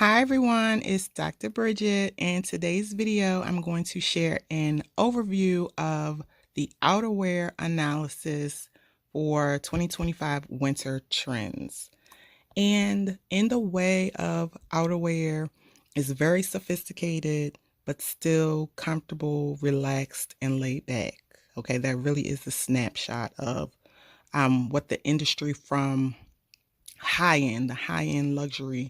Hi everyone, it's Dr. Bridget. In today's video, I'm going to share an overview of the outerwear analysis for 2025 winter trends. And in the way of outerwear is very sophisticated, but still comfortable, relaxed, and laid back. Okay, that really is the snapshot of what the industry from the high-end luxury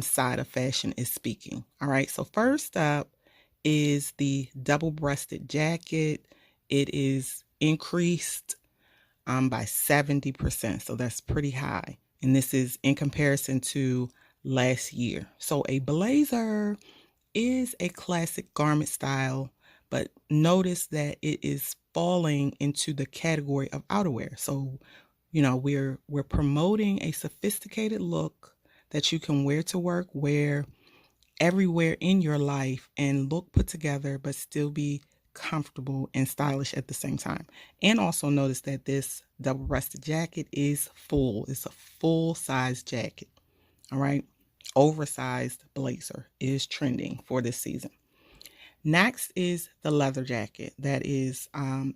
side of fashion is speaking. All right, so first up is the double-breasted jacket. It is increased by 70%, so that's pretty high. And this is in comparison to last year. So a blazer is a classic garment style, but notice that it is falling into the category of outerwear. So, we're promoting a sophisticated look that you can wear to work, wear everywhere in your life and look put together, but still be comfortable and stylish at the same time. And also notice that this double-breasted jacket is full. It's a full-size jacket. All right. Oversized blazer is trending for this season. Next is the leather jacket that is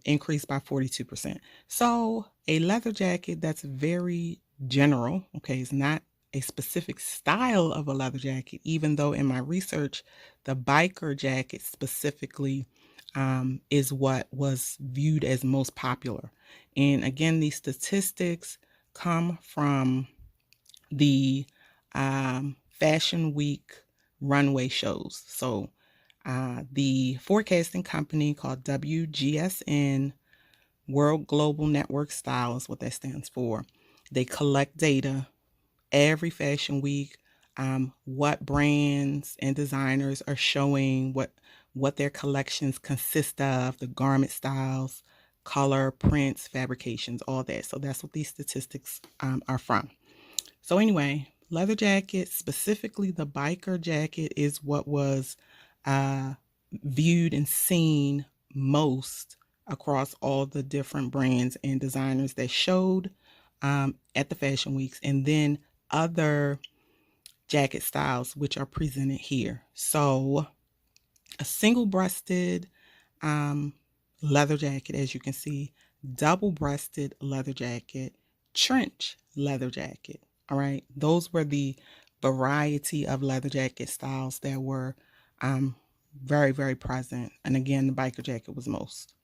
increased by 42%. So a leather jacket that's very general, okay, it's not a specific style of a leather jacket, even though in my research, the biker jacket specifically is what was viewed as most popular. And again, these statistics come from the Fashion Week runway shows. So the forecasting company called WGSN, World Global Network Style is what that stands for. They collect data every fashion week, what brands and designers are showing, what their collections consist of, the garment styles, color, prints, fabrications, all that. So that's what these statistics are from. So anyway, leather jacket, specifically the biker jacket, is what was viewed and seen most across all the different brands and designers that showed at the fashion weeks, and then other jacket styles which are presented here. So a single-breasted leather jacket, as you can see, double-breasted leather jacket, trench leather jacket. All right, those were the variety of leather jacket styles that were very, very present. And again, the biker jacket was most.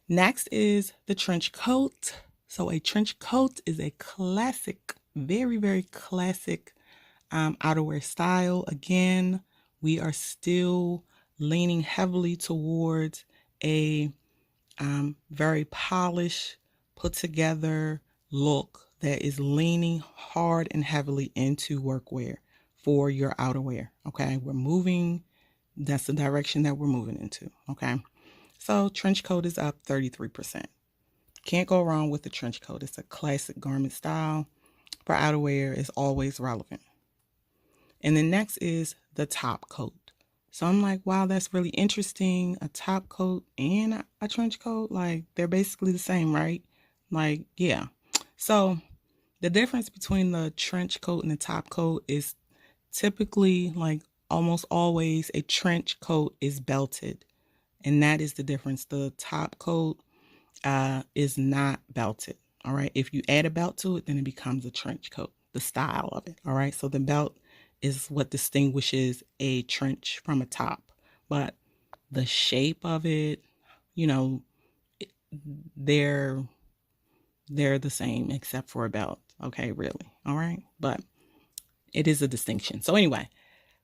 Next is the trench coat. So a trench coat is a classic, very, very classic outerwear style. Again, we are still leaning heavily towards a very polished, put together look that is leaning hard and heavily into workwear for your outerwear. Okay, that's the direction that we're moving into. Okay, so trench coat is up 33%. Can't go wrong with the trench coat. It's a classic garment style for outerwear, is always relevant. And then next is the top coat. So I'm like, wow, that's really interesting. A top coat and a trench coat, like they're basically the same, right? Like, yeah. So the difference between the trench coat and the top coat is typically, like almost always, a trench coat is belted. And that is the difference. The top coat is not belted. All right. If you add a belt to it, then it becomes a trench coat, the style of it. All right. So the belt is what distinguishes a trench from a top. But the shape of it, you know, they're the same except for a belt. Okay, really. All right. But it is a distinction. So anyway,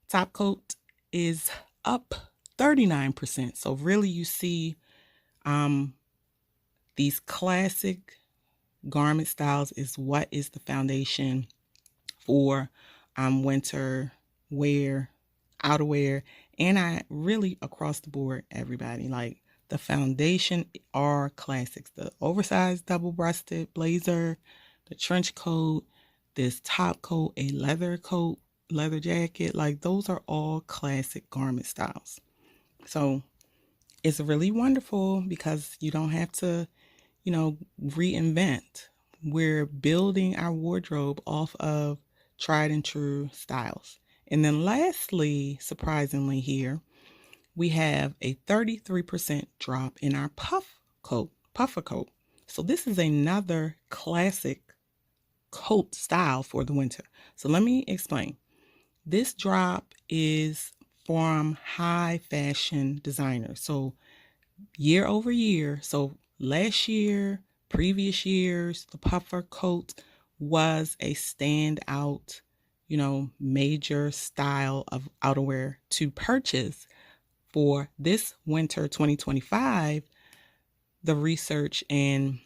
top coat is up 39%. So really you see these classic garment styles is what is the foundation for winter wear, outerwear, and I really across the board, everybody. Like the foundation are classics. The oversized double-breasted blazer, the trench coat, this top coat, a leather coat, leather jacket, like those are all classic garment styles. So it's really wonderful because you don't have to, reinvent. We're building our wardrobe off of tried and true styles. And then lastly, surprisingly here, we have a 33% drop in our puffer coat. So this is another classic coat style for the winter. So let me explain. This drop is from high fashion designers. So year over year, so last year, previous years, the puffer coat was a standout, major style of outerwear to purchase. For this winter 2025, the research and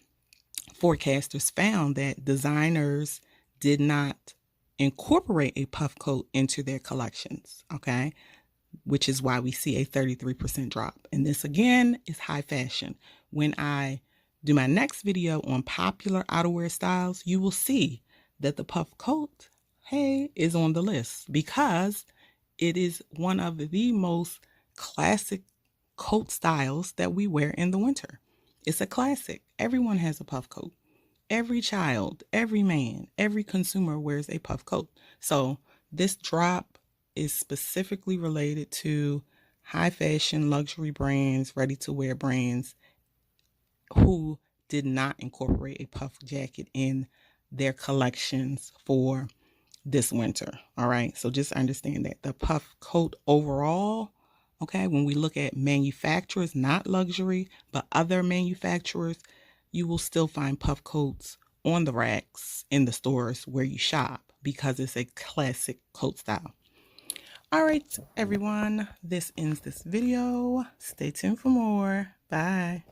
forecasters found that designers did not incorporate a puff coat into their collections, okay? Which is why we see a 33% drop. And this again is high fashion. When I do my next video on popular outerwear styles, you will see that the puff coat, hey, is on the list because it is one of the most classic coat styles that we wear in the winter. It's a classic. Everyone has a puff coat. Every child, every man, every consumer wears a puff coat. So this drop is specifically related to high fashion luxury brands, ready to wear brands who did not incorporate a puff jacket in their collections for this winter. All right. So just understand that the puff coat overall, okay, when we look at manufacturers, not luxury, but other manufacturers, you will still find puff coats on the racks in the stores where you shop because it's a classic coat style. All right, everyone, this ends this video. Stay tuned for more. Bye.